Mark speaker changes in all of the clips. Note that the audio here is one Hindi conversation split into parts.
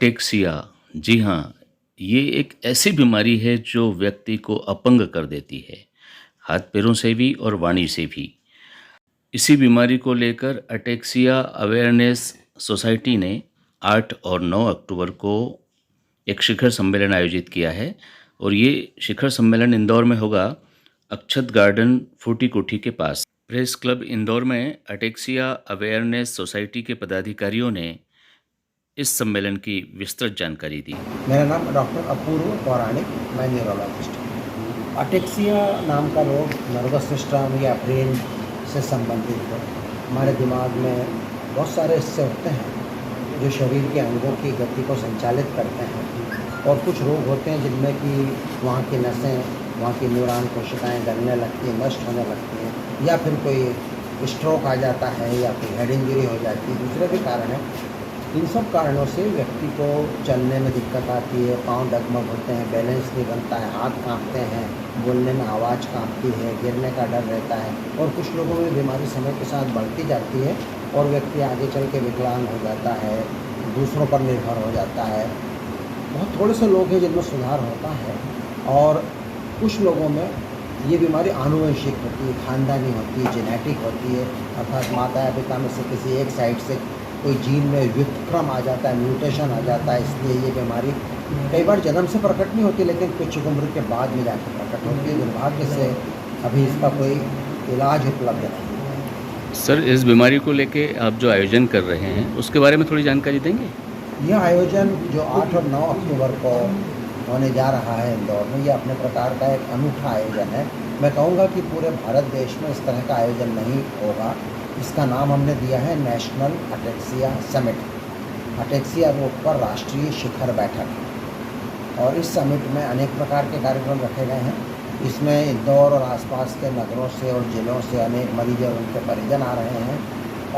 Speaker 1: अटेक्सिया, जी हाँ, ये एक ऐसी बीमारी है जो व्यक्ति को अपंग कर देती है, हाथ-पैरों से भी और वाणी से भी। इसी बीमारी को लेकर अटेक्सिया अवेयरनेस सोसाइटी ने 8 और 9 अक्टूबर को एक शिखर सम्मेलन आयोजित किया है और ये शिखर सम्मेलन इंदौर में होगा, अक्षत गार्डन फूटी कोठी के पास। प्रेस क्लब इंदौर में अटेक्सिया अवेयरनेस सोसाइटी के पदाधिकारियों ने इस सम्मेलन की विस्तृत जानकारी दी।
Speaker 2: मेरा नाम डॉक्टर अपूर्व पौराणिक, मैं न्यूरोलॉजिस्ट हूँ। अटेक्सिया नाम का रोग नर्वस सिस्टम या ब्रेन से संबंधित है। हमारे दिमाग में बहुत सारे हिस्से होते हैं जो शरीर के अंगों की गति को संचालित करते हैं, और कुछ रोग होते हैं जिनमें कि वहाँ की नसें, वहाँ की न्यूरॉन कोशिकाएँ गलने लगती हैं, नष्ट होने लगती हैं, या फिर कोई स्ट्रोक आ जाता है या फिर हेड इंजरी हो जाती है। दूसरे भी कारण हैं। इन सब कारणों से व्यक्ति को चलने में दिक्कत आती है, पाँव डगमग होते हैं, बैलेंस नहीं बनता है, हाथ कांपते हैं, बोलने में आवाज़ कांपती है, गिरने का डर रहता है। और कुछ लोगों में बीमारी समय के साथ बढ़ती जाती है और व्यक्ति आगे चल के विकलांग हो जाता है, दूसरों पर निर्भर हो जाता है। बहुत थोड़े से लोग हैं जिनमें सुधार होता है, और कुछ लोगों में ये बीमारी आनुवंशिक होती है, खानदानी होती है, जेनेटिक होती है, अर्थात माता या पिता में से किसी एक साइड से कोई जीन में व्युत्क्रम आ जाता है, म्यूटेशन आ जाता है। इसलिए ये बीमारी कई बार जन्म से प्रकट नहीं होती, लेकिन कुछ उम्र के बाद में जाकर प्रकट होती है। दुर्भाग्य से अभी इसका कोई इलाज उपलब्ध नहीं है।
Speaker 1: सर, इस बीमारी को लेके आप जो आयोजन कर रहे हैं, उसके बारे में थोड़ी जानकारी देंगे?
Speaker 2: यह आयोजन जो 8 और 9 अक्टूबर को होने जा रहा है इंदौर में, यह अपने प्रकार का एक अनूठा आयोजन है। मैं कहूँगा कि पूरे भारत देश में इस तरह का आयोजन नहीं होगा। इसका नाम हमने दिया है नेशनल अटेक्सिया समिट। अटेक्सिया रोग पर राष्ट्रीय शिखर बैठक। और इस समिट में अनेक प्रकार के कार्यक्रम रखे गए हैं। इसमें इंदौर और आसपास के नगरों से और ज़िलों से अनेक मरीज और उनके परिजन आ रहे हैं,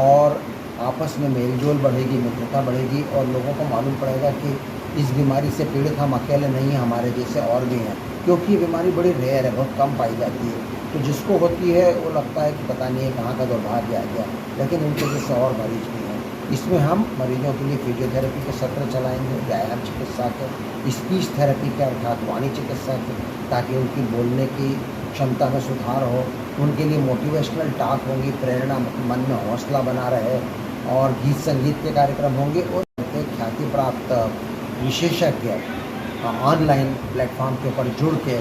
Speaker 2: और आपस में मेलजोल बढ़ेगी, मित्रता बढ़ेगी, और लोगों को मालूम पड़ेगा कि इस बीमारी से पीड़ित हम अकेले नहीं हैं, हमारे जैसे और भी हैं। क्योंकि ये बीमारी बड़ी रेयर है, बहुत कम पाई जाती है। तो जिसको होती है वो लगता है कि पता नहीं है कहाँ का दुर्भाग्य आ गया, लेकिन उनके जैसे और मरीज भी हैं। इसमें हम मरीजों के लिए फिजियोथेरेपी के सत्र चलाएंगे, व्यायाम चिकित्सा के, स्पीच थेरेपी के अर्थात वाणी चिकित्सा के, ताकि उनकी बोलने की क्षमता में सुधार हो। उनके लिए मोटिवेशनल टॉक होंगी, प्रेरणा, मन में हौसला बना रहे, और गीत संगीत के कार्यक्रम होंगे। और ख्याति प्राप्त विशेषज्ञ ऑनलाइन प्लेटफॉर्म के ऊपर जुड़ के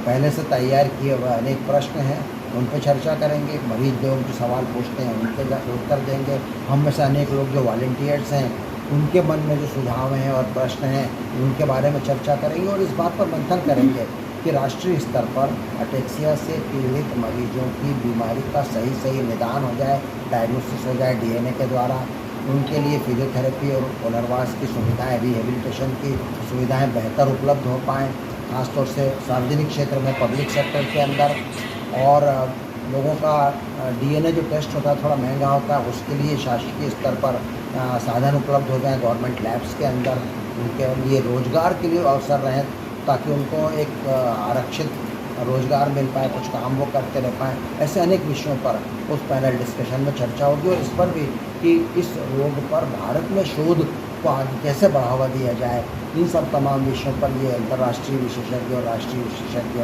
Speaker 2: पहले से तैयार किए हुए अनेक प्रश्न हैं, उन पर चर्चा करेंगे। मरीज जो उनके सवाल पूछते हैं उनके उत्तर देंगे। हम में से अनेक लोग जो वॉलंटियर्स हैं, उनके मन में जो सुझाव हैं और प्रश्न हैं, उनके बारे में चर्चा करेंगे, और इस बात पर मंथन करेंगे कि राष्ट्रीय स्तर पर अटेक्सिया से पीड़ित मरीजों की बीमारी का सही निदान हो जाए, डायग्नोसिस हो जाए डीएनए के द्वारा। उनके लिए फिजियोथेरेपी और पुनर्वास की सुविधाएँ, रिहेबिलिटेशन की सुविधाएँ बेहतर उपलब्ध हो पाएँ, खासतौर से सार्वजनिक क्षेत्र में, पब्लिक सेक्टर के अंदर। और लोगों का डीएनए जो टेस्ट होता है थोड़ा महंगा होता है, उसके लिए शासकीय स्तर पर साधन उपलब्ध हो जाए गवर्नमेंट लैब्स के अंदर। उनके लिए रोजगार के लिए अवसर रहें, ताकि उनको एक आरक्षित रोजगार मिल पाए, कुछ काम वो करते रह पाएँ। ऐसे अनेक विषयों पर उस पैनल डिस्कशन में चर्चा होगी, और इस पर भी कि इस रोग पर भारत में शोध को आगे कैसे बढ़ावा दिया जाए। इन सब तमाम विषयों पर ये अंतर्राष्ट्रीय विशेषज्ञ और राष्ट्रीय विशेषज्ञ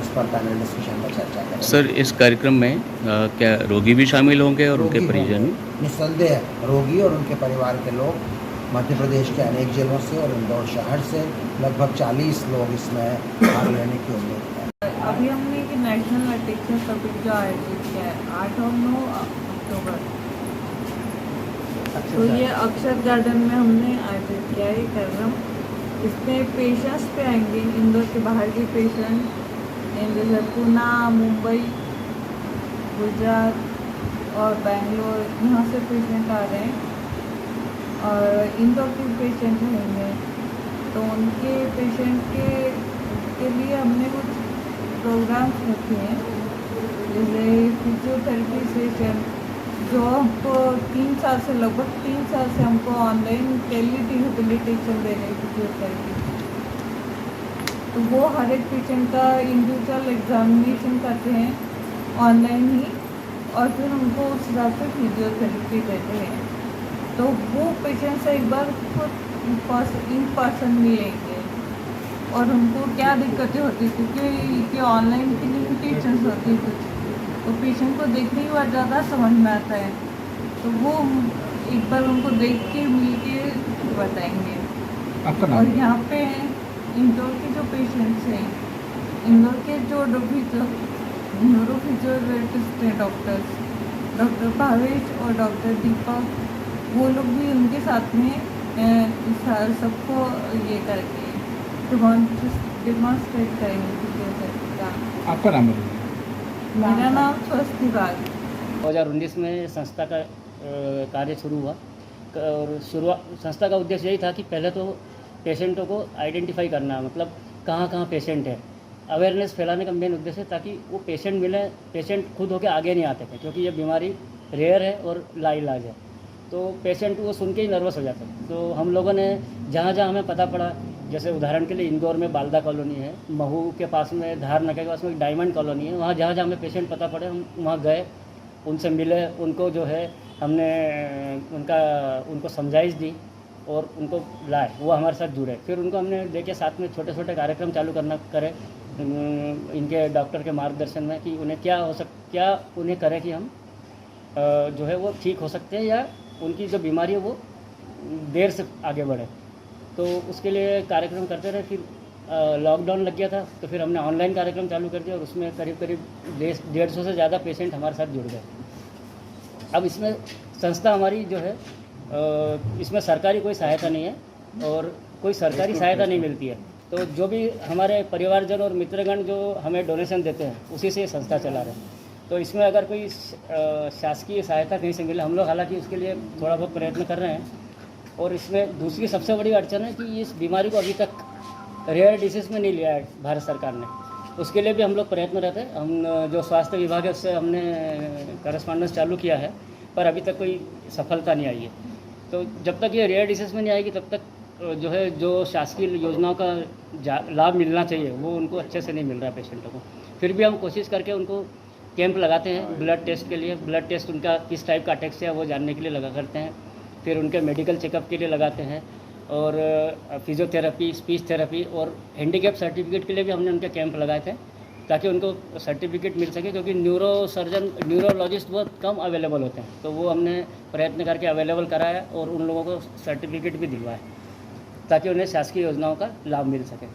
Speaker 2: इस पर पैनल डिस्कशन में चर्चा करेंगे।
Speaker 1: सर, इस कार्यक्रम में क्या रोगी भी शामिल होंगे और उनके परिजन?
Speaker 2: निस्संदेह रोगी और उनके परिवार के लोग मध्य प्रदेश के अनेक जिलों से और इंदौर शहर से लगभग 40 लोग इसमें भाग लेने की उम्मीद है।
Speaker 3: अभी हमने एक नेशनल अटेक्सिया समिट जो आयोजित किया है 8 और 9 अक्टूबर, तो ये अक्षत गार्डन में हमने आयोजित किया है कार्यक्रम। इसमें पेशेंट्स पे आएंगे, इंदौर के बाहर के पेशेंट, जैसे पुणे, मुंबई, गुजरात और बेंगलोर, यहाँ से पेशेंट आ रहे हैं, और इंदौर के पेशेंट रहेंगे। तो उनके पेशेंट के लिए हमने कुछ प्रोग्राम्स रखे हैं, जैसे फिजियोथेरेपी सेशन, जो हमको 3 साल से लगभग 3 साल से हमको ऑनलाइन टेली रिहेबिलिटेशन दे रहे हैं फिजियोथेरेपी। तो वो हर एक पेशेंट का इंडिविजुअल एग्जामिनेशन करते हैं ऑनलाइन ही, और फिर हमको उस हिसाब से फिजियोथेरेपी देते हैं। तो वो पेशेंट से एक बार खुद इन पर्सन मिलेंगे और उनको क्या दिक्कतें होती थी, क्योंकि ऑनलाइन की लिमिटेशंस होती थी, तो पेशेंट को देखने के बाद ज़्यादा समझ में आता है। तो वो एक बार उनको देख के मिल के बताएंगे।
Speaker 4: आपका
Speaker 3: और
Speaker 4: नाम?
Speaker 3: यहाँ पे इंदौर के जो पेशेंट्स हैं, इंदौर के जो न्यूरोफिजियोलॉजिस्ट हैं डॉक्टर भावेश और डॉक्टर दीपक, वो लोग भी उनके साथ में सबको ये करके डिमॉन्स्ट्रेट करेंगे कि कैसे काम।
Speaker 4: आपका नाम बताइए।
Speaker 3: मेरा नाम स्वास्थ्य विभाग।
Speaker 5: 2019 में संस्था का कार्य शुरू हुआ और संस्था का उद्देश्य यही था कि पहले तो पेशेंटों को आइडेंटिफाई करना, मतलब कहाँ कहाँ पेशेंट है, अवेयरनेस फैलाने का मेन उद्देश्य है, ताकि वो पेशेंट मिले। पेशेंट खुद होकर आगे नहीं आते थे क्योंकि ये बीमारी रेयर है और लाइलाज है, तो पेशेंट वो सुन के ही नर्वस हो जाते हैं। तो हम लोगों ने जहाँ जहाँ हमें पता पड़ा, जैसे उदाहरण के लिए इंदौर में बालदा कॉलोनी है, महू के पास में धारनगर के पास में एक डायमंड कॉलोनी है, वहाँ जहाँ जहाँ हमें पेशेंट पता पड़े हम वहाँ गए, उनसे मिले, उनको जो है हमने उनको समझाइश दी और उनको लाए, वो हमारे साथ जुड़े। फिर उनको हमने देखे साथ में छोटे छोटे कार्यक्रम चालू करे इनके डॉक्टर के मार्गदर्शन में कि उन्हें क्या उन्हें करें कि हम जो है वो ठीक हो सकते हैं या उनकी जो बीमारी है वो देर से आगे बढ़े। तो उसके लिए कार्यक्रम करते रहे। फिर लॉकडाउन लग गया था तो फिर हमने ऑनलाइन कार्यक्रम चालू कर दिया और उसमें करीब 150 से ज़्यादा पेशेंट हमारे साथ जुड़ गए। अब इसमें संस्था हमारी जो है इसमें सरकारी कोई सहायता नहीं है और कोई सरकारी सहायता नहीं मिलती है, तो जो भी हमारे परिवारजन और मित्रगण जो हमें डोनेशन देते हैं उसी से ये संस्था चला रहे हैं। तो इसमें अगर कोई शासकीय सहायता कहीं से मिले, हम लोग हालांकि उसके लिए थोड़ा बहुत प्रयत्न कर रहे हैं। और इसमें दूसरी सबसे बड़ी अड़चन है कि इस बीमारी को अभी तक रेयर डिसीज़ में नहीं लिया है भारत सरकार ने, उसके लिए भी हम लोग प्रयत्न रहते हैं। हम जो स्वास्थ्य विभाग है उससे हमने करस्पॉन्डेंस चालू किया है, पर अभी तक कोई सफलता नहीं आई है। तो जब तक ये रेयर डिसीज़ में नहीं आएगी तब तक जो है जो शासकीय योजनाओं का लाभ मिलना चाहिए वो उनको अच्छे से नहीं मिल रहा है पेशेंटों को। फिर भी हम कोशिश करके उनको कैंप लगाते हैं ब्लड टेस्ट के लिए। ब्लड टेस्ट उनका किस टाइप का अटैक है वो जानने के लिए लगा करते हैं। फिर उनके मेडिकल चेकअप के लिए लगाते हैं और फिजियोथेरेपी, स्पीच थेरेपी और हैंडीकैप सर्टिफिकेट के लिए भी हमने उनके कैंप लगाए थे ताकि उनको सर्टिफिकेट मिल सके, क्योंकि न्यूरोलॉजिस्ट बहुत कम अवेलेबल होते हैं। तो वो हमने प्रयत्न करके अवेलेबल कराया और उन लोगों को सर्टिफिकेट भी दिलवाया ताकि उन्हें शासकीय योजनाओं का लाभ मिल सके।